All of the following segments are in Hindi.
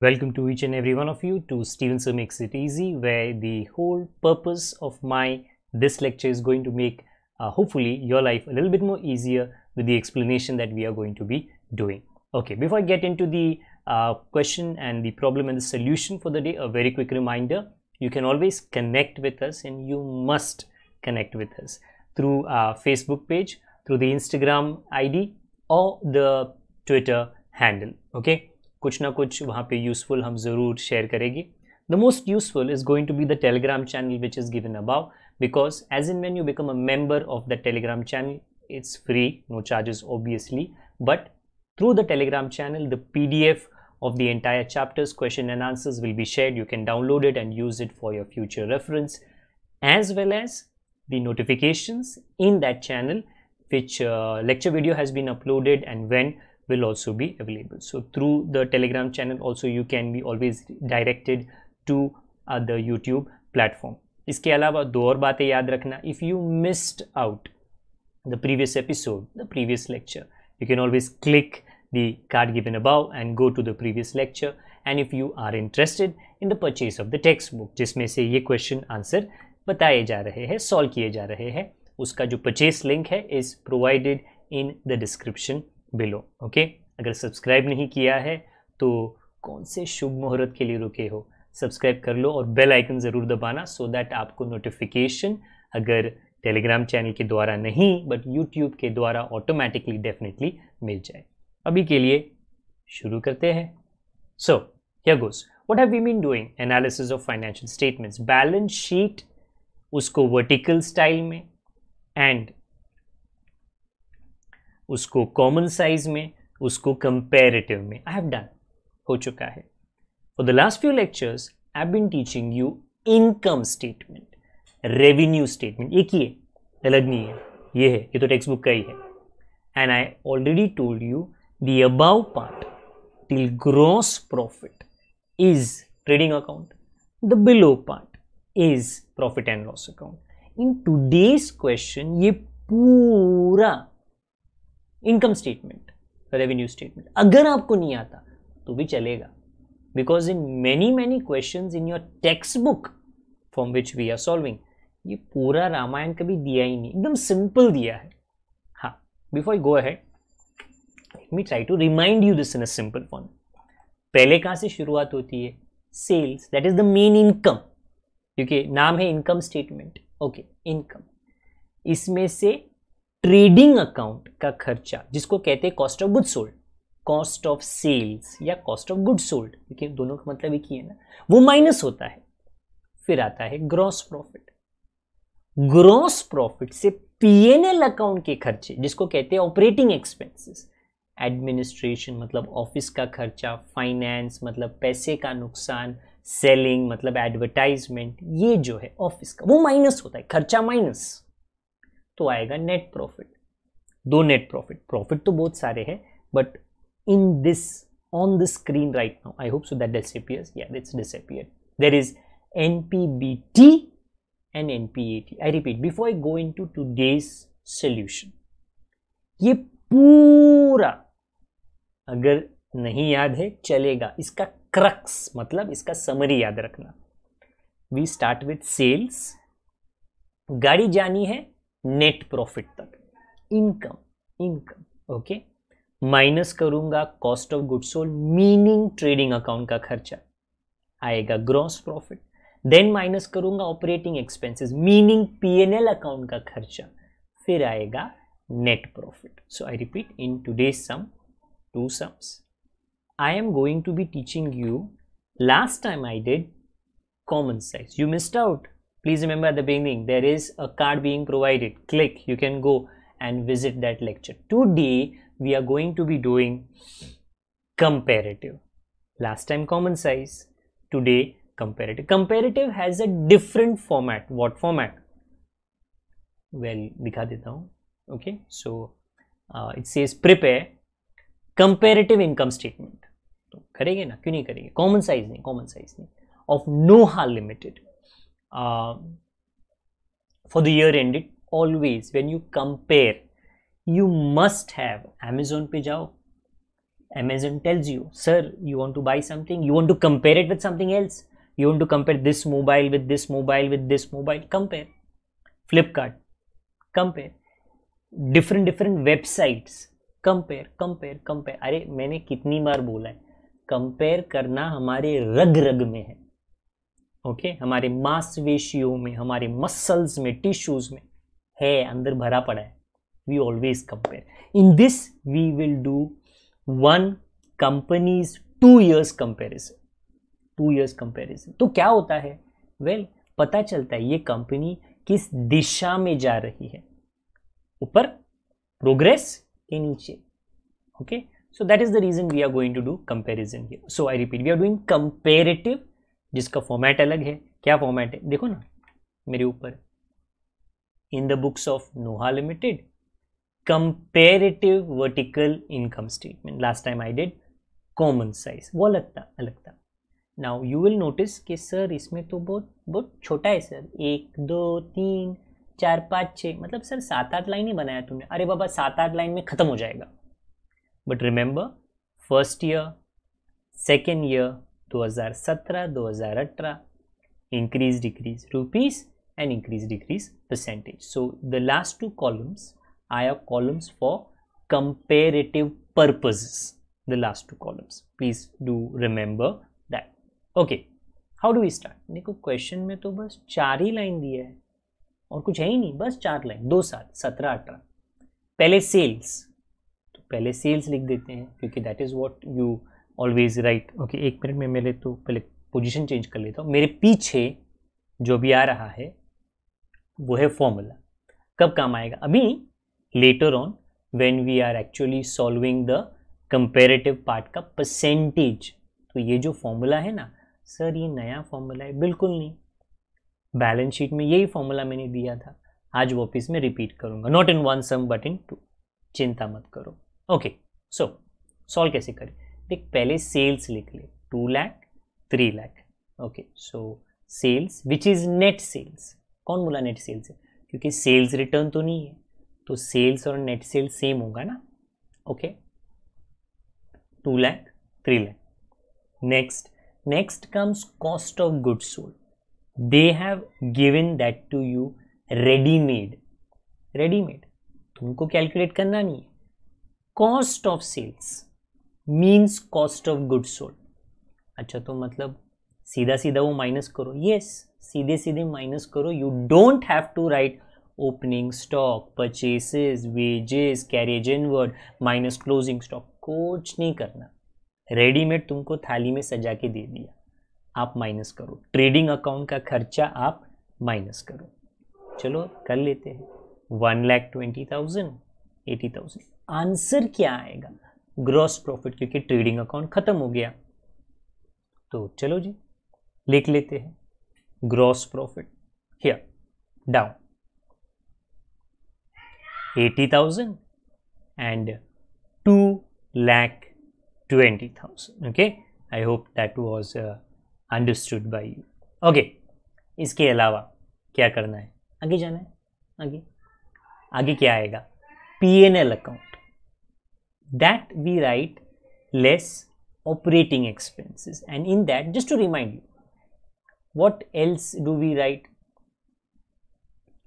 Welcome to each and every one of you to Steven Sir Makes It Easy, where the whole purpose of this lecture is going to make hopefully your life a little bit more easier with the explanation that we are going to be doing. Okay, before I get into the question and the problem and the solution for the day, a very quick reminder: you can always connect with us, and you must connect with us through our Facebook page, through the Instagram ID or the Twitter handle. Okay, कुछ ना कुछ वहाँ पे यूजफुल हम ज़रूर शेयर करेंगे. The most useful is going to be the Telegram channel which is given above, because as and when you become a member of the Telegram channel, it's free, no charges obviously, but through the Telegram channel the PDF of the entire chapters, question and answers will be shared. You can download it and use it for your future reference, as well as the notifications in that channel which lecture video has been uploaded and when will also be available. So through the Telegram channel also you can be always directed to the YouTube platform. इसके अलावा दो और बातें याद रखना. If you missed out the previous episode, the previous lecture, you can always click the card given above and go to the previous lecture. And if you are interested in the purchase of the textbook, जिसमें से ये question answer बताए जा रहे हैं, सॉल्व किए जा रहे हैं, उसका जो परचेस लिंक है is provided in the description below. Okay, अगर सब्सक्राइब नहीं किया है तो कौन से शुभ मुहूर्त के लिए रुके हो, सब्सक्राइब कर लो और बेल आइकन ज़रूर दबाना, सो दैट आपको नोटिफिकेशन अगर टेलीग्राम चैनल के द्वारा नहीं बट यूट्यूब के द्वारा ऑटोमेटिकली डेफिनेटली मिल जाए. अभी के लिए शुरू करते हैं. So here goes. What have we been doing? Analysis of financial statements. Balance sheet उसको वर्टिकल स्टाइल में एंड उसको कॉमन साइज में, उसको कंपैरेटिव में आई हैव डन हो चुका है. For the last few lectures I have been teaching you income statement, revenue statement. एक ही है, अलग नहीं है, ये है, ये तो टेक्स्ट बुक का ही है. And I already told you the above part till gross profit is trading account, the below part is profit and loss account. In today's question ये पूरा इनकम स्टेटमेंट, रेवेन्यू स्टेटमेंट. अगर आपको नहीं आता तो भी चलेगा, because in many questions in your text book from which we are solving, ये पूरा रामायण कभी दिया ही नहीं, एकदम सिंपल दिया है. हाँ, before I go ahead, let me try to remind you this in a simple form. पहले कहाँ से शुरुआत होती है? Sales, that is the main income, क्योंकि नाम है इनकम स्टेटमेंट. Okay, income. इसमें से ट्रेडिंग अकाउंट का खर्चा, जिसको कहते हैं cost of good sold, cost of sales या कॉस्ट ऑफ गुड सोल्ड, क्योंकि दोनों का मतलब एक ही है ना, वो माइनस होता है. फिर आता है ग्रॉस प्रॉफिट. ग्रॉस प्रॉफिट से पीएनएल अकाउंट के खर्चे, जिसको कहते हैं ऑपरेटिंग एक्सपेंसेस, एडमिनिस्ट्रेशन मतलब ऑफिस का खर्चा, फाइनेंस मतलब पैसे का नुकसान, सेलिंग मतलब एडवर्टाइजमेंट, ये जो है ऑफिस का, वो माइनस होता है, खर्चा माइनस, तो आएगा नेट प्रॉफिट. दो नेट प्रॉफिट, प्रॉफिट तो बहुत सारे हैं, but in this on the screen right now, I hope so that disappears. Yeah, it's disappeared. There is NPBT and NPAT. I repeat, before I go into today's solution, ये पूरा अगर नहीं याद है चलेगा, इसका क्रक्स मतलब इसका समरी याद रखना. वी स्टार्ट विथ सेल्स, गाड़ी जानी है नेट प्रॉफिट तक, इनकम, ओके, माइनस करूंगा cost of good sold meaning trading account का खर्चा, आएगा ग्रॉस प्रॉफिट. देन माइनस करूंगा operating expenses meaning PNL account का खर्चा, फिर आएगा net profit. So I repeat, in today's sum, two sums. I am going to be teaching you. Last time I did common size. You missed out. Please remember at the beginning there is a card being provided. Click. You can go and visit that lecture. Today we are going to be doing comparative. Last time common size. Today comparative. Comparative has a different format. What format? Well, दिखा देता हूँ. Okay. So it says prepare comparative income statement. तो करेंगे ना, क्यों नहीं करेंगे? कॉमन साइज नहीं, of Noha limited for the year ended. Always when you compare, you must have, Amazon पे जाओ, Amazon tells you, sir, you want to buy something, you want to compare it with something else, you want to compare this mobile with this mobile with this mobile, compare. Flipkart, compare. different websites, compare. अरे मैंने कितनी बार बोला है, कंपेयर करना हमारे रग रग में है, ओके हमारे मांसपेशियों में, हमारे मसल्स में, टिश्यूज में है, अंदर भरा पड़ा है. We always compare. In this we will do one companies 2 years comparison. 2 years comparison. तो क्या होता है, वेल पता चलता है ये कंपनी किस दिशा में जा रही है, ऊपर, प्रोग्रेस के नीचे. Okay, so that is the reason we are going to do comparison here. So I repeat, we are doing comparative, जिसका फॉर्मेट अलग है. क्या फॉर्मेट है देखो ना मेरे ऊपर, in the books of Noha limited, comparative vertical income statement. Last time I did common size, वो अलग था. नाउ यू विल नोटिस कि सर इसमें तो बहुत छोटा है सर, 1 2 3 4 5 6, मतलब सर 7-8 लाइन ही बनाया तुमने. अरे बाबा 7-8 लाइन में खत्म हो जाएगा. But remember, first year, second year, 2017 2018, increase decrease rupees and increase decrease percentage. So the last 2 columns are columns for comparative purposes. The last 2 columns, please do remember that. Okay, how do we start? देखो क्वेश्चन में तो बस 4 ही लाइन दिया है और कुछ है ही नहीं, बस 4 लाइन, 2 7 17 18. पहले सेल्स, तो पहले सेल्स लिख देते हैं क्योंकि that is what you always right. Okay, 1 minute में मेरे तो पहले पोजीशन चेंज कर लेता हूँ. मेरे पीछे जो भी आ रहा है वो है फॉर्मूला. कब काम आएगा? अभी later on when we are actually solving the comparative part का परसेंटेज. तो ये जो फॉर्मूला है ना सर, ये नया फॉर्मूला है, बिल्कुल नहीं. बैलेंस शीट में यही फॉर्मूला मैंने दिया था, आज वापस में रिपीट करूंगा. Not in 1 sum but in 2. चिंता मत करो. ओके, सो सॉल्व कैसे करें? देख, पहले सेल्स लिख ले, 2 lakh 3 lakh. Okay, so sales which is net sales. कौन बोला नेट सेल्स है? क्योंकि सेल्स रिटर्न तो नहीं है, तो सेल्स और नेट सेल्स सेम होगा ना. Okay, 2 lakh 3 lakh. Next comes cost of goods sold. They have given that to you readymade. तुमको कैलकुलेट करना नहीं है. Cost of sales means cost of goods sold. अच्छा, तो मतलब सीधा सीधा वो माइनस करो. यस, सीधे माइनस करो. You don't have to write opening stock, purchases, wages, carriage inward minus closing stock. कुछ नहीं करना. रेडीमेड तुमको थाली में सजा के दे दिया, आप माइनस करो. ट्रेडिंग अकाउंट का खर्चा आप माइनस करो. चलो कर लेते हैं. 1,20,000, 80,000. आंसर क्या आएगा? ग्रॉस प्रॉफिट, क्योंकि ट्रेडिंग अकाउंट खत्म हो गया. तो चलो जी लिख लेते हैं gross profit. Here down 80,000 and 2,20,000. Okay, I hope that was understood by you. Okay, इसके अलावा क्या करना है? आगे जाना है. आगे क्या आएगा? P&L account. That we write less operating expenses, and in that, just to remind you, what else do we write?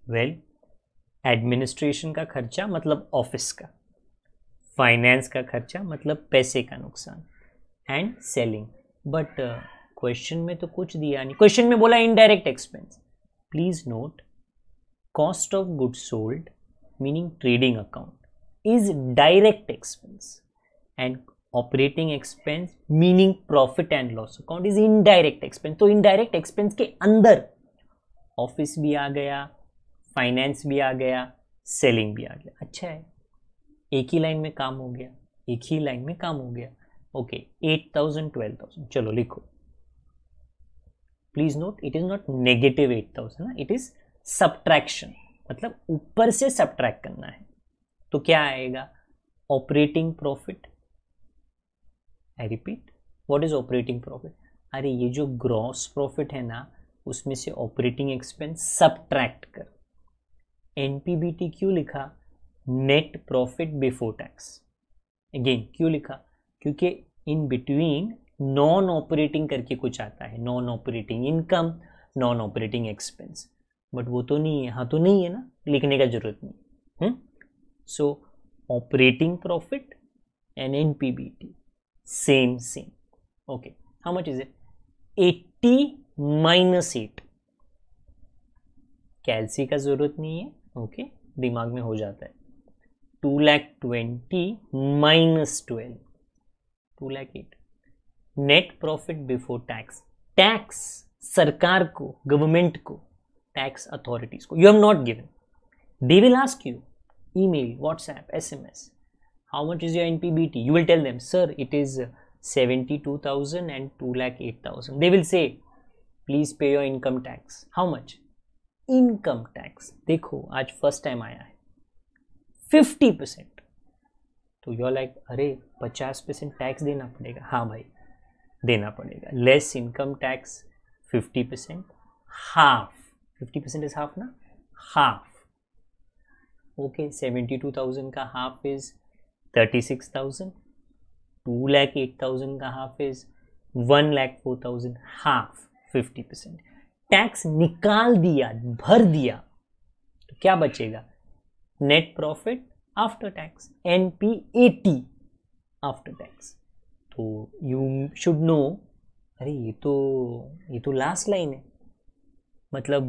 Well, administration का खर्चा मतलब ऑफिस का, फाइनेंस का खर्चा मतलब पैसे का नुकसान, एंड सेलिंग. बट क्वेश्चन में तो कुछ दिया नहीं. क्वेश्चन में बोला indirect expense. Please note, cost of goods sold meaning trading account is direct expense, and operating expense meaning profit and loss account is indirect expense. तो इनडायरेक्ट एक्सपेंस के अंदर ऑफिस भी आ गया, फाइनेंस भी आ गया, सेलिंग भी आ गया. अच्छा है, एक ही लाइन में काम हो गया. ओके, 8,000 12,000. चलो लिखो. Please note, it is not negative 8,000, it is subtraction, मतलब ऊपर से सब्ट्रैक्ट करना है. तो क्या आएगा? Operating profit. I repeat, what is operating profit? अरे ये जो ग्रॉस प्रॉफिट है ना, उसमें से ऑपरेटिंग एक्सपेंस सब्ट्रैक्ट कर. एनपीबीटी क्यों लिखा? Net profit before tax. Again क्यों लिखा? क्योंकि इन बिटवीन नॉन ऑपरेटिंग करके कुछ आता है, non operating income, non operating expense, but वो तो नहीं है, हाँ तो नहीं है ना, लिखने का जरूरत नहीं। सो operating profit and NPBT same same. Okay, how much is it? 80 minus 8, कैलसी का जरूरत नहीं है, ओके, दिमाग में हो जाता है। 2,20,000 minus 12, 2,08,000। Net profit before tax, tax सरकार को, गवर्नमेंट को, टैक्स अथॉरिटीज को you have not given, they will ask you email, WhatsApp, SMS, how much is your NPBT? You will tell them, sir, it is 72,000 and 2,08,000. They will say, please pay your income tax. How much? Income tax. देखो आज फर्स्ट टाइम आया है 50%, तो यू आर लाइक अरे 50% टैक्स देना पड़ेगा। हाँ भाई देना पड़ेगा। Less income tax 50%, half, 50% is half ना, हाफ। ओके, 72,000 का हाफ इज 36,000, 2,08,000 का हाफ इज 1,04,000, हाफ 50%। टैक्स निकाल दिया, भर दिया, तो क्या बचेगा? Net profit after tax, NPAT after tax. तो यू शुड नो, अरे ये तो लास्ट लाइन है, मतलब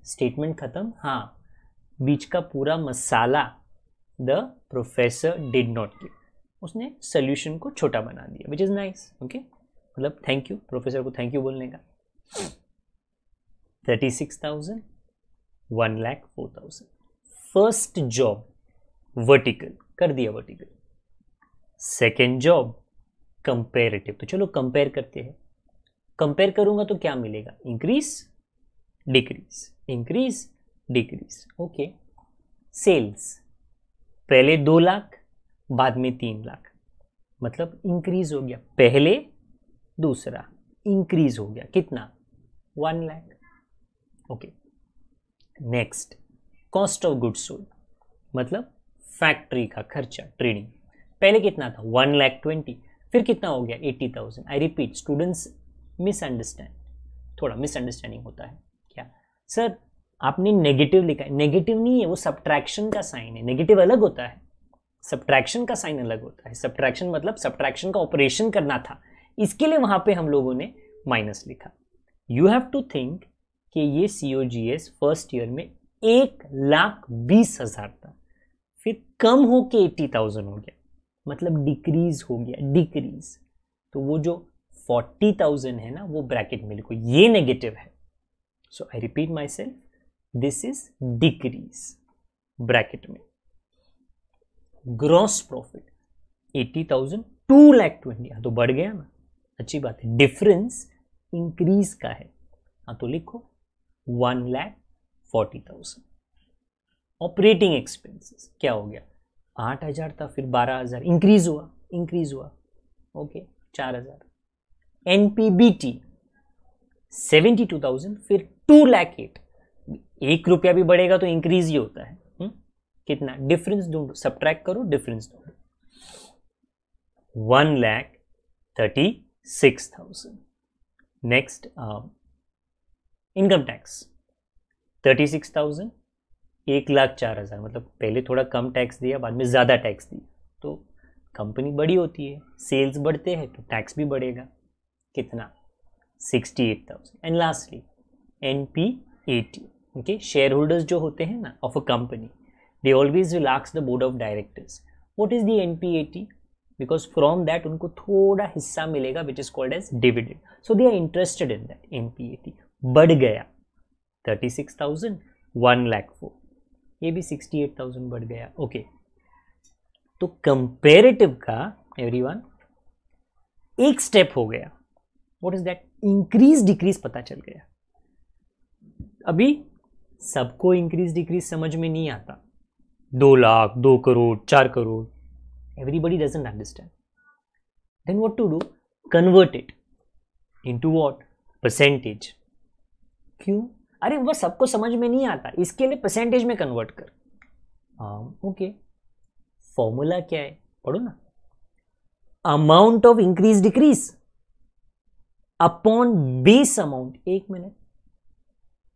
स्टेटमेंट खत्म। हाँ, बीच का पूरा मसाला the professor did not give, उसने सोल्यूशन को छोटा बना दिया, विच इज नाइस। ओके, मतलब थैंक यू, प्रोफेसर को थैंक यू बोलने का। 36,000, 1,04,000। फर्स्ट जॉब वर्टिकल कर दिया, वर्टिकल। सेकेंड जॉब कंपेरेटिव, तो चलो कंपेयर करते हैं। कंपेयर करूंगा तो क्या मिलेगा? Increase decrease, increase decrease. Okay, sales पहले 2 लाख, बाद में 3 लाख, मतलब इंक्रीज हो गया। पहले दूसरा इंक्रीज हो गया, कितना? 1 lakh. Okay, next cost of goods sold, मतलब फैक्ट्री का खर्चा, ट्रेडिंग। पहले कितना था? 1,20,000, फिर कितना हो गया? 80,000। आई रिपीट, स्टूडेंट्स मिसअंडरस्टैंड, थोड़ा मिसअंडरस्टैंडिंग होता है। क्या सर आपने नेगेटिव लिखा है? नेगेटिव नहीं है, वो सब्ट्रैक्शन का साइन है। नेगेटिव अलग होता है, सब्ट्रैक्शन का साइन अलग होता है। सब्ट्रैक्शन मतलब सब्ट्रैक्शन का ऑपरेशन करना था, इसके लिए वहां पे हम लोगों ने माइनस लिखा। यू हैव टू थिंक कि ये COGS फर्स्ट ईयर में 1,20,000 था, फिर कम होके 80,000 हो गया, मतलब डिक्रीज हो गया, डिक्रीज। तो वो जो 40,000 है ना, वो ब्रैकेट में लिखो, ये नेगेटिव है। So I repeat myself, this is decrease bracket में। ग्रॉस प्रॉफिट 80,000, 2,20,000, तो बढ़ गया ना, अच्छी बात है। डिफरेंस इंक्रीज का है, हाँ तो लिखो 1,40,000। ऑपरेटिंग एक्सपेंसेस क्या हो गया? 8,000 था, फिर 12,000, इंक्रीज हुआ, इंक्रीज हुआ। ओके, 4,000। NPBT 72,000, फिर 2,08,000, 1 रुपया भी बढ़ेगा तो इंक्रीज ही होता है। कितना? डिफरेंस ढूंढो, सब्ट्रैक्ट करो, डिफरेंस ढूंढो। 1,36,000। नेक्स्ट इनकम टैक्स 36,000, 1,04,000, मतलब पहले थोड़ा कम टैक्स दिया, बाद में ज्यादा टैक्स दिया, तो कंपनी बड़ी होती है, सेल्स बढ़ते हैं तो टैक्स भी बढ़ेगा। कितना? 68,000। And lastly NPAT। Okay, share holders जो होते हैं ना of a company, they always will ask the board of directors what is the NPAT, because from that उनको थोड़ा हिस्सा मिलेगा which is called as dividend, so they are interested in that। NPAT बढ़ गया 36,000, 1,04,000, ये भी 68,000 बढ़ गया। ओके, तो कंपेरेटिव का एवरीवन एक स्टेप हो गया। What is that? Increase decrease पता चल गया। अभी सबको इंक्रीज डिक्रीज समझ में नहीं आता, 2 lakh, 2 crore, 4 crore, everybody doesn't understand. Then what to do? Convert it into what? Percentage. क्यों? अरे वो सबको समझ में नहीं आता, इसके लिए परसेंटेज में कन्वर्ट कर। ओके, फॉर्मूला क्या है? पढ़ो ना। Amount of increase decrease upon base amount. एक मिनट,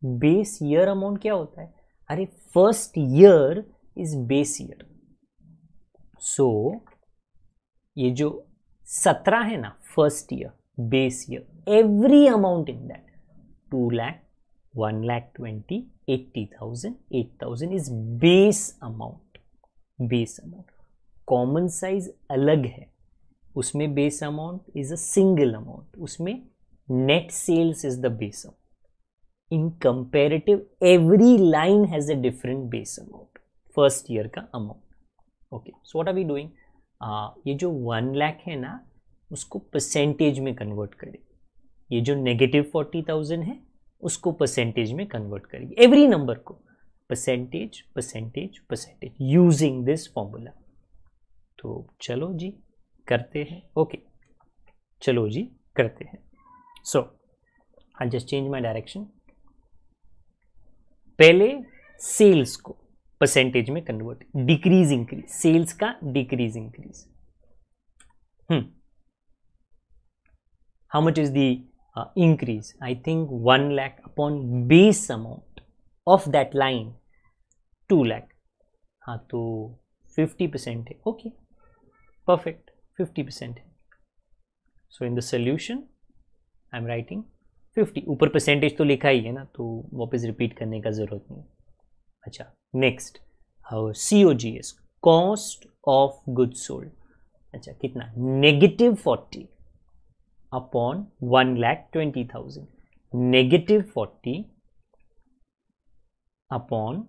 बेस ईयर अमाउंट क्या होता है? अरे first year is base year. So ये जो 17 है ना, first year base year, every amount in that 2 lakh, 1,20,000, 80,000, 8,000 is base amount. Base amount. Common size अलग है, उसमें base amount is a single amount, उसमें net sales is the base amount. In comparative every line has a different base amount, first year का amount. Okay, so what are we doing? ये जो 1 लाख है ना, उसको परसेंटेज में कन्वर्ट करें। ये जो -40,000 है उसको परसेंटेज में कन्वर्ट करेंगे, एवरी नंबर को percentage percentage percentage using this formula. तो चलो जी करते हैं। ओके, चलो जी करते हैं। So I just change my direction. पहले सेल्स को परसेंटेज में कन्वर्ट, डिक्रीज इंक्रीज, सेल्स का decrease increase. How much is the increase? I think 1 lakh upon base amount of that line 2 lakh. हाँ तो 50% है। ओके, परफेक्ट, 50% है। So in the solution I am writing 50। ऊपर परसेंटेज तो लिखा ही है ना, तो वापस रिपीट करने का जरूरत नहीं। अच्छा, next COGS, cost of goods sold. अच्छा कितना? -40 अपॉन 1,20,000, -40 अपॉन,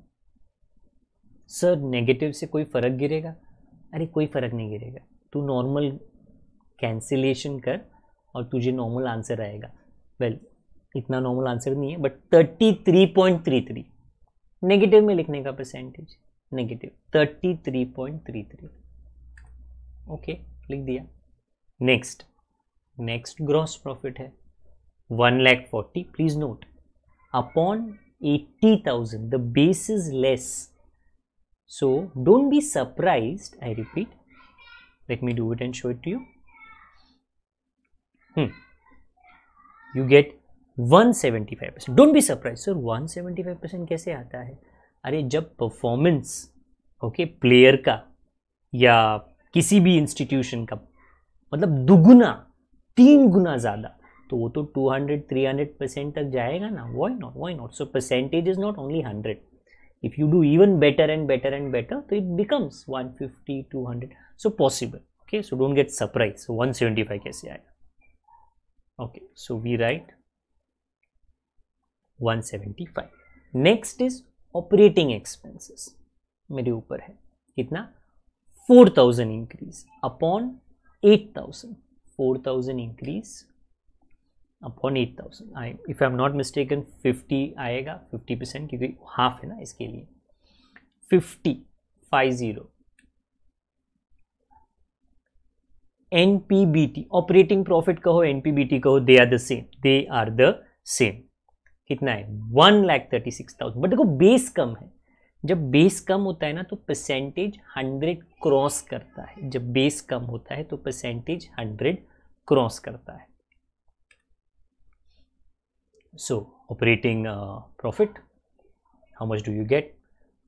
सर नेगेटिव से कोई फर्क गिरेगा? अरे कोई फर्क नहीं गिरेगा, तू नॉर्मल कैंसिलेशन कर और तुझे नॉर्मल आंसर आएगा। वेल इतना नॉर्मल आंसर नहीं है, बट 33.33 नेगेटिव में लिखने का परसेंटेज, नेगेटिव 33.33। ओके, लिख दिया। नेक्स्ट ग्रॉस प्रॉफिट है 1,40,000, please note, upon 80,000 the base is less, so don't be surprised, I repeat, let me do it and show it to you. You get 175%। Don't be surprise, sir 175% कैसे आता है? अरे जब परफॉर्मेंस ओके प्लेयर का या किसी भी इंस्टीट्यूशन का मतलब दुगुना 3 गुना ज़्यादा, तो वो तो 200-300% तक जाएगा ना। Why not? So percentage is not only 100, if you do even better and better and better, तो it becomes 150, 200, so possible. Okay, so don't get surprise. So 175 कैसे आएगा? Okay, so we write 175। Next is operating expenses, मेरे ऊपर है कितना? 4,000 increase upon 8,000, 4,000 increase upon 8,000। If I am not mistaken 50 आएगा, 50%, क्योंकि हाफ है ना इसके लिए। 50 NPBT, ऑपरेटिंग प्रॉफिट कहो NPBT कहो, they are the same, they are the same. कितना है? 1,36,000। बट देखो बेस कम है, जब बेस कम होता है ना तो परसेंटेज 100 क्रॉस करता है। जब बेस कम होता है तो परसेंटेज 100 क्रॉस करता है। सो operating profit, how much do you gate?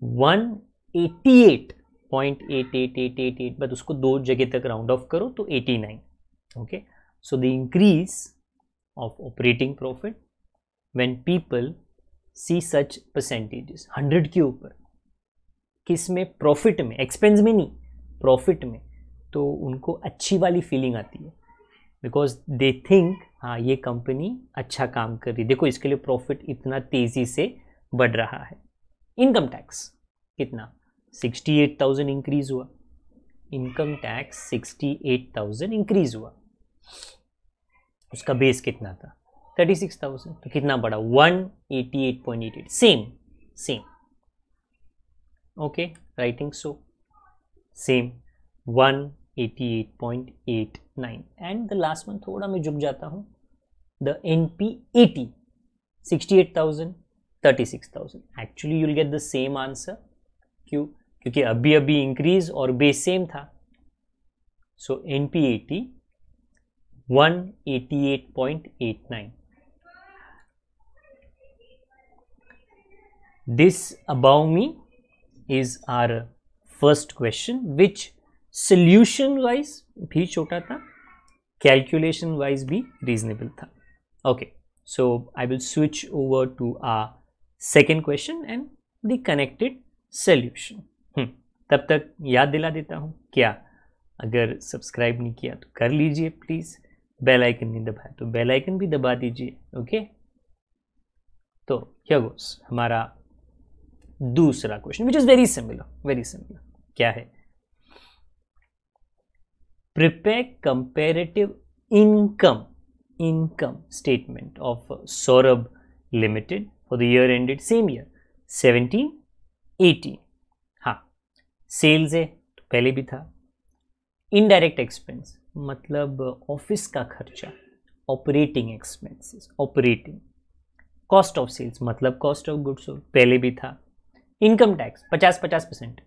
188.88888, but उसको 2 जगह तक राउंड ऑफ करो तो 89। Okay, so the increase of operating profit when people see such percentages 100 के ऊपर, किस में? प्रॉफिट में, एक्सपेंस में नहीं, प्रॉफिट में, तो उनको अच्छी वाली फीलिंग आती है, बिकॉज दे थिंक हाँ ये कंपनी अच्छा काम कर रही है, देखो इसके लिए प्रॉफिट इतना तेजी से बढ़ रहा है। इनकम टैक्स कितना? 68,000 इंक्रीज हुआ, इनकम टैक्स 68,000 इंक्रीज हुआ। उसका बेस कितना था? 36,000, तो कितना बढ़ा? 188.88, same. Okay, writing so same 188.89। And the last one थोड़ा मैं झुक जाता हूं, the NPAT 68,000, 36,000। Actually you will get the same answer. क्यों? क्योंकि अभी इंक्रीज और बेस सेम था। So NPAT 188.89. This above me is our first question, which solution wise भी छोटा था, calculation wise भी reasonable था. Okay, so I will switch over to our second question and the connected solution. तब तक याद दिला देता हूँ, क्या अगर सब्सक्राइब नहीं किया तो कर लीजिए प्लीज, बेल आइकन नहीं दबाया तो बेल आइकन भी दबा दीजिए. ओके, तो क्या गोस हमारा दूसरा question, which is very similar. क्या है? Prepare comparative income statement of Saurabh Limited for the year ended same year 17-18. हाँ, सेल्स है तो पहले भी था. इनडायरेक्ट एक्सपेंस मतलब ऑफिस का खर्चा, operating expenses, operating. Cost of sales मतलब कॉस्ट ऑफ गुड्स सोल्ड, पहले भी था. Income tax 50%.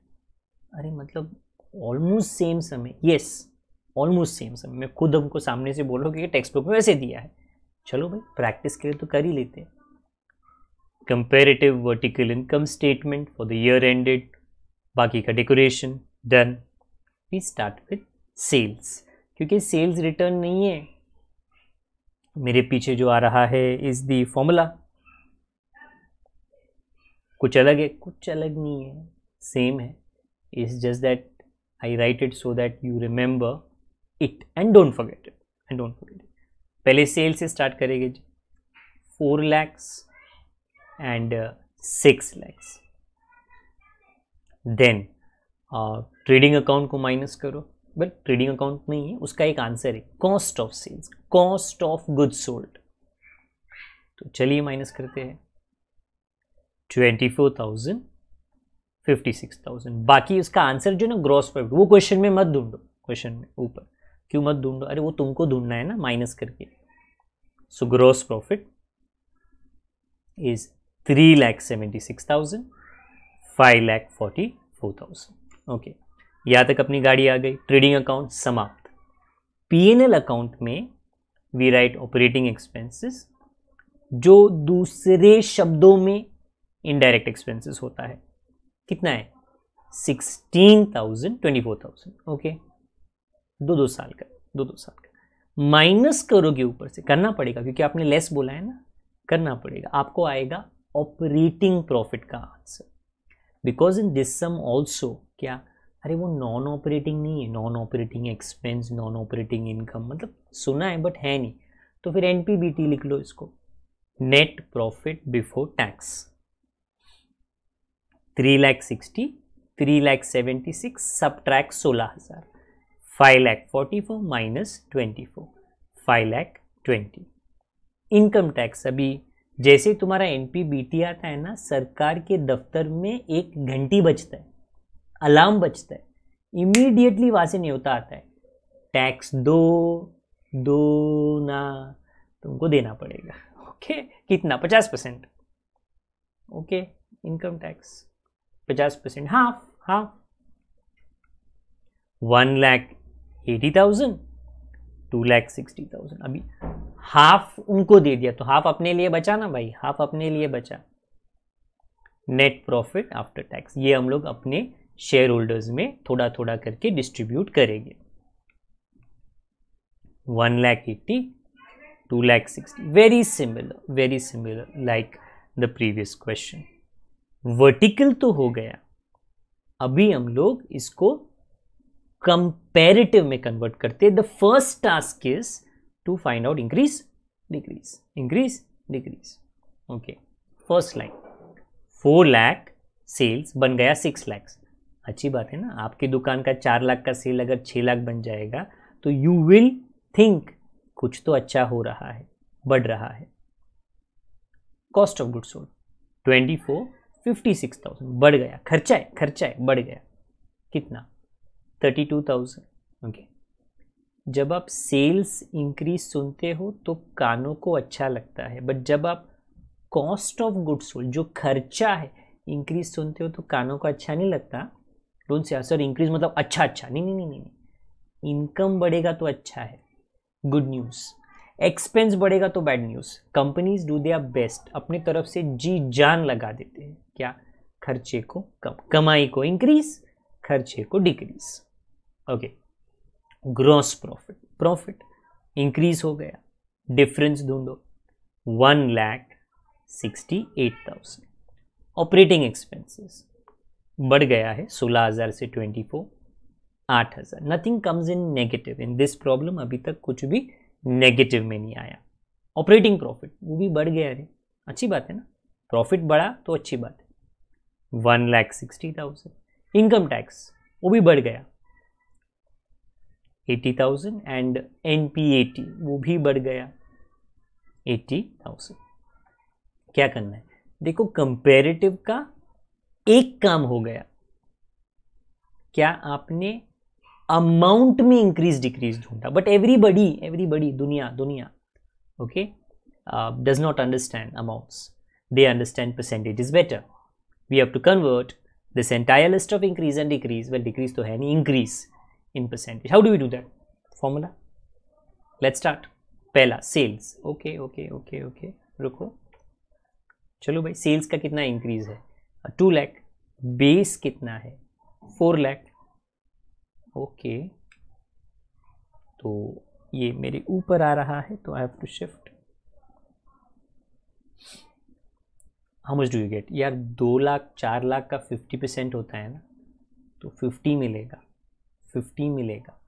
अरे मतलब ऑलमोस्ट सेम समय. यस, ऑलमोस्ट सेम समय. मैं खुद हमको सामने से बोलोगे कि टेक्स्ट बुक में वैसे दिया है. चलो भाई, प्रैक्टिस के लिए तो कर ही लेते हैं. Comparative vertical income statement for the year ended, बाकी का decoration done. We start with sales, क्योंकि सेल्स रिटर्न नहीं है. मेरे पीछे जो आ रहा है इज द फॉर्मूला. कुछ अलग है? कुछ अलग नहीं है, सेम है. It's just that I write it so that you remember it and don't forget it. पहले सेल से स्टार्ट करेंगे जी. 4 lakhs and 6 lakhs. Then trading account को माइनस करो, बट ट्रेडिंग अकाउंट नहीं है, उसका एक आंसर है cost of sales, cost of goods sold. तो चलिए माइनस करते हैं. 24,000, 56,000. बाकी उसका आंसर जो ना ग्रॉस प्रॉफिट, वो क्वेश्चन में मत ढूंढो. क्वेश्चन में ऊपर क्यों मत ढूंढो? अरे वो तुमको ढूंढना है ना माइनस करके. So gross profit is 3,76,000, 5,44,000. Okay, यहाँ तक अपनी गाड़ी आ गई. ट्रेडिंग अकाउंट समाप्त. P&L अकाउंट में वी राइट ऑपरेटिंग एक्सपेंसेस, जो दूसरे शब्दों में इनडायरेक्ट एक्सपेंसेस होता है. कितना है? 16,000, 24,000. ओके, दो साल का. माइनस करोगे, ऊपर से करना पड़ेगा क्योंकि आपने लेस बोला है ना, करना पड़ेगा. आपको आएगा ऑपरेटिंग प्रॉफिट का answer. Because in this sum also क्या, अरे वो नॉन ऑपरेटिंग नहीं है, non operating expense, non operating income, मतलब सुना है बट है नहीं. तो फिर NPBT लिख लो इसको, net profit before tax. 3,60,000, 3,76,000 subtract 16,000, 5,44,000 minus 24, 5,20,000. Income tax अभी जैसे तुम्हारा NPBT आता है ना, सरकार के दफ्तर में एक घंटी बजता है, अलार्म बजता है, इमीडिएटली वहां से न्योता आता है, टैक्स दो ना तुमको देना पड़ेगा. ओके, कितना? 50%. Okay, income tax 50%, half. 1,80,000, 2,60,000. अभी हाफ उनको दे दिया तो हाफ अपने लिए बचा ना भाई, हाफ अपने लिए बचा. नेट प्रॉफिट आफ्टर टैक्स, ये हम लोग अपने शेयर होल्डर्स में थोड़ा थोड़ा करके डिस्ट्रीब्यूट करेंगे. 1,80,000, 2,60,000. Very similar like the previous question. Vertical तो हो गया. अभी हम लोग इसको कंपैरेटिव में कन्वर्ट करते हैं. The first task is to find out increase decrease. Okay, first line 4 lakh sales बन गया 6 लाख. अच्छी बात है ना, आपकी दुकान का 4 लाख का सेल अगर 6 लाख बन जाएगा तो यू विल थिंक कुछ तो अच्छा हो रहा है, बढ़ रहा है. कॉस्ट ऑफ गुड्स सोल्ड 24, 56,000 बढ़ गया. खर्चा है बढ़ गया. कितना? 32,000. ओके, जब आप सेल्स इंक्रीज सुनते हो तो कानों को अच्छा लगता है, बट जब आप कॉस्ट ऑफ गुड्स सोल्ड, जो खर्चा है, इंक्रीज सुनते हो तो कानों को अच्छा नहीं लगता. डोंट से सर इंक्रीज मतलब अच्छा. नहीं. इनकम बढ़ेगा तो अच्छा है, गुड न्यूज़। एक्सपेंस बढ़ेगा तो bad news. Companies do their best, अपनी तरफ से जी जान लगा देते हैं, क्या, खर्चे को कम, कमाई को इंक्रीज, खर्चे को decrease. Okay, gross profit, profit increase हो गया, डिफरेंस ढूंढो, 1,68,000। ऑपरेटिंग एक्सपेंसेस बढ़ गया है 16,000 से 24, 8,000। Nothing comes in negative in this problem, अभी तक कुछ भी नेगेटिव में नहीं आया। ऑपरेटिंग प्रॉफिट वो भी बढ़ गया है, अच्छी बात है ना, प्रॉफिट बढ़ा तो अच्छी बात है, 1,60,000। इनकम टैक्स वो भी बढ़ गया 80,000 एंड NPAT वो भी बढ़ गया 80,000। क्या करना है, देखो कंपैरेटिव का एक काम हो गया, क्या आपने अमाउंट में इंक्रीज डिक्रीज ढूंढा, बट एवरीबडी दुनिया okay does not understand amounts, they understand percentage better. We have to convert this entire list of increase and decrease, well decrease तो है नहीं, increase in percentage. How do we do that formula, let's start. पहला सेल्स, ओके रुको, चलो भाई, सेल्स का कितना इंक्रीज है 2 लाख, बेस कितना है 4 लाख, ओके तो ये मेरे ऊपर आ रहा है तो I have to shift. How much do you get यार, 2 लाख 4 लाख का 50% होता है ना, तो 50 मिलेगा, 50 मिलेगा,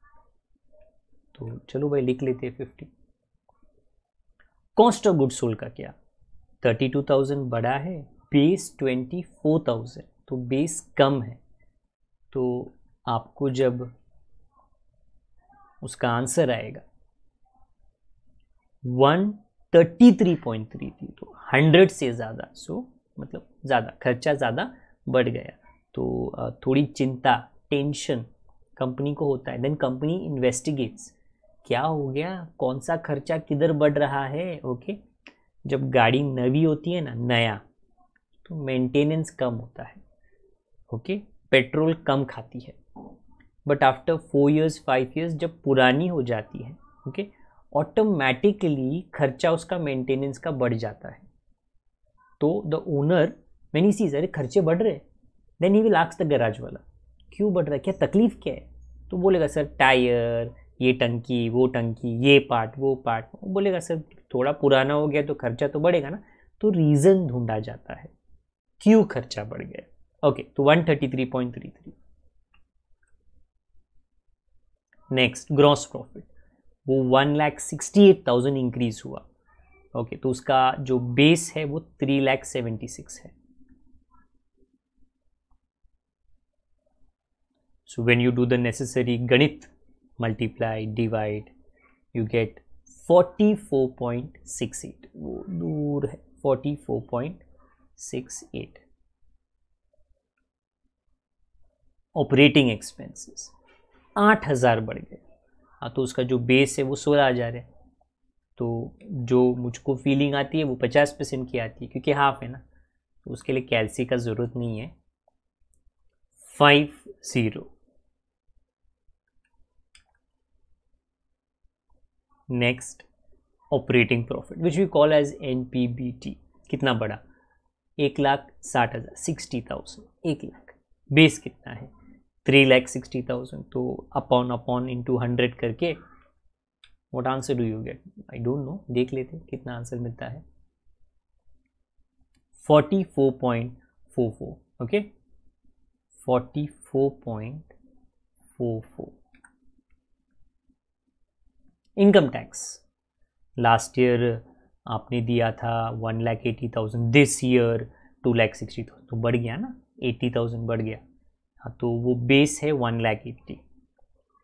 तो चलो भाई लिख लेते हैं 50। कॉस्ट ऑफ गुड सोल्ड का क्या, 32,000 बड़ा है, बेस 24,000, तो बेस कम है, तो आपको जब उसका आंसर आएगा 133.33, तो 100 से ज़्यादा, सो मतलब ज़्यादा खर्चा, ज़्यादा बढ़ गया, तो थोड़ी चिंता, टेंशन कंपनी को होता है। देन कंपनी इन्वेस्टिगेट्स, क्या हो गया, कौन सा खर्चा किधर बढ़ रहा है। ओके, जब गाड़ी नवी होती है ना, नया, तो मेंटेनेंस कम होता है, ओके, पेट्रोल कम खाती है, बट आफ्टर 4 years 5 years जब पुरानी हो जाती है, ओके, ऑटोमेटिकली खर्चा उसका मेंटेनेंस का बढ़ जाता है। तो the owner when he sees, अरे खर्चे बढ़ रहे, then he will ask the garage वाला, क्यों बढ़ रहा है, क्या तकलीफ क्या है, तो बोलेगा सर टायर, ये टंकी, वो टंकी, ये पार्ट, वो पार्ट, वो बोलेगा सर थोड़ा पुराना हो गया तो खर्चा तो बढ़ेगा ना, तो रीज़न ढूंढा जाता है क्यों खर्चा बढ़ गया। ओके, तो 133.33। नेक्स्ट ग्रॉस प्रॉफिट, वो 1,68,000 इंक्रीज हुआ, ओके, तो उसका जो बेस है वो 3,76,000 है। So when you do the necessary ganit, multiply, divide, you get 44.68, वो दूर है 44.68। ऑपरेटिंग एक्सपेंसेस 8,000 बढ़ गए, हाँ, तो उसका जो बेस है वो 16,000 है, तो जो मुझको फीलिंग आती है वो 50% की आती है, क्योंकि हाफ है ना, तो उसके लिए कैलसी का ज़रूरत नहीं है। 50। Next operating profit which we call as NPBT, कितना बढ़ा, 1,60,000, 60,000, 1 लाख, बेस कितना है 3,60,000, तो अपॉन इंटू 100 करके what answer do you gate, I don't know, देख लेते कितना आंसर मिलता है, 44.44, okay, 44.44। Income tax, last year आपने दिया था 1,80,000, दिस ईयर 2,60,000, तो बढ़ गया ना, 80,000 बढ़ गया, हाँ, तो वो बेस है 1,80,000,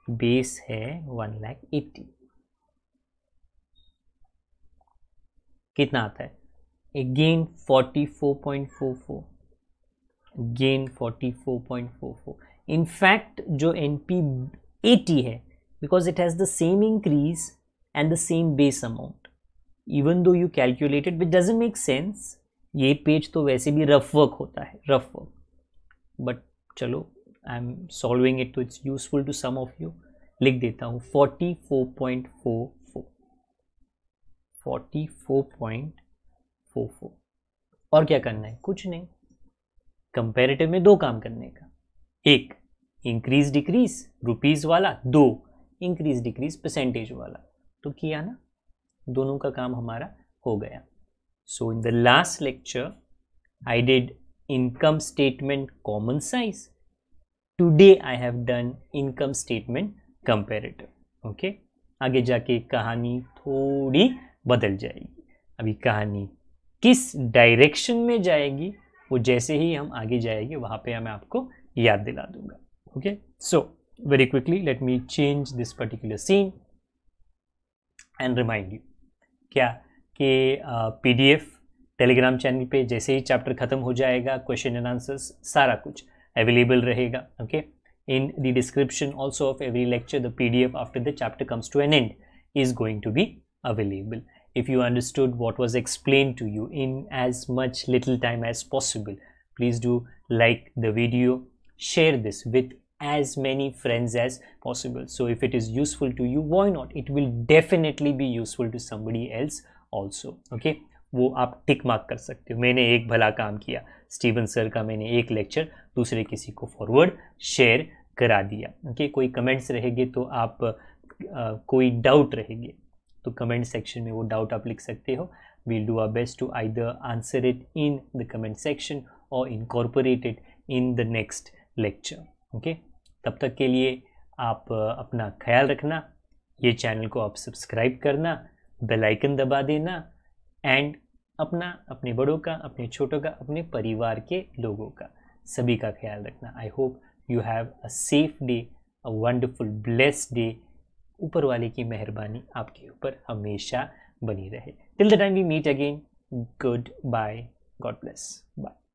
बेस है 1,80,000, कितना आता है, अगेन 44.44, गेन 44.44। इनफैक्ट जो NPAT है, because it has the same increase and the same base amount, even though you calculate it, which doesn't make sense, ये पेज तो वैसे भी रफ वर्क होता है, रफ वर्क, बट चलो आई एम सॉल्विंग इट, तो it's useful to some of you. लिख देता हूं 44.44, 44.44। और क्या करना है? कुछ नहीं, कंपैरेटिव में दो काम करने का, एक इंक्रीज डिक्रीज रुपीज वाला, दो इंक्रीज डिक्रीज परसेंटेज वाला। तो किया ना, दोनों का काम हमारा हो गया। So in the last lecture I did income statement common size, today I have done income statement comparative. Okay, आगे जाके कहानी थोड़ी बदल जाएगी। अभी कहानी किस डायरेक्शन में जाएगी वो जैसे ही हम आगे जाएंगे वहां पे मैं आपको याद दिला दूंगा। Okay, so very quickly let me change this particular scene and remind you क्या कि पीडीएफ टेलीग्राम चैनल पे जैसे ही चैप्टर खत्म हो जाएगा, क्वेश्चन एंड आंसर्स सारा कुछ अवेलेबल रहेगा। Okay, in the description also of every lecture, the PDF after the chapter comes to an end is going to be available. If you understood what was explained to you in as much little time as possible, please do like the video, share this with as many friends as possible. So if it is useful to you, why not? It will definitely be useful to somebody else also. Okay, वो आप टिक मार्क कर सकते हो, मैंने एक भला काम किया, स्टीवन सर का मैंने एक लेक्चर दूसरे किसी को फॉरवर्ड शेयर करा दिया। ओके, कोई कमेंट्स रहेंगे तो आप कोई डाउट रहेंगे तो कमेंट सेक्शन में वो डाउट आप लिख सकते हो। We'll do our best to either answer it in the comment section और incorporate it in the next lecture. Okay, तब तक के लिए आप अपना ख्याल रखना, ये चैनल को आप सब्सक्राइब करना, बेल आइकन दबा देना एंड अपना, अपने बड़ों का, अपने छोटों का, अपने परिवार के लोगों का, सभी का ख्याल रखना। I hope you have a safe day, a wonderful blessed day. ऊपर वाले की मेहरबानी आपके ऊपर हमेशा बनी रहे। Till the time we meet again, good bye, God bless, bye.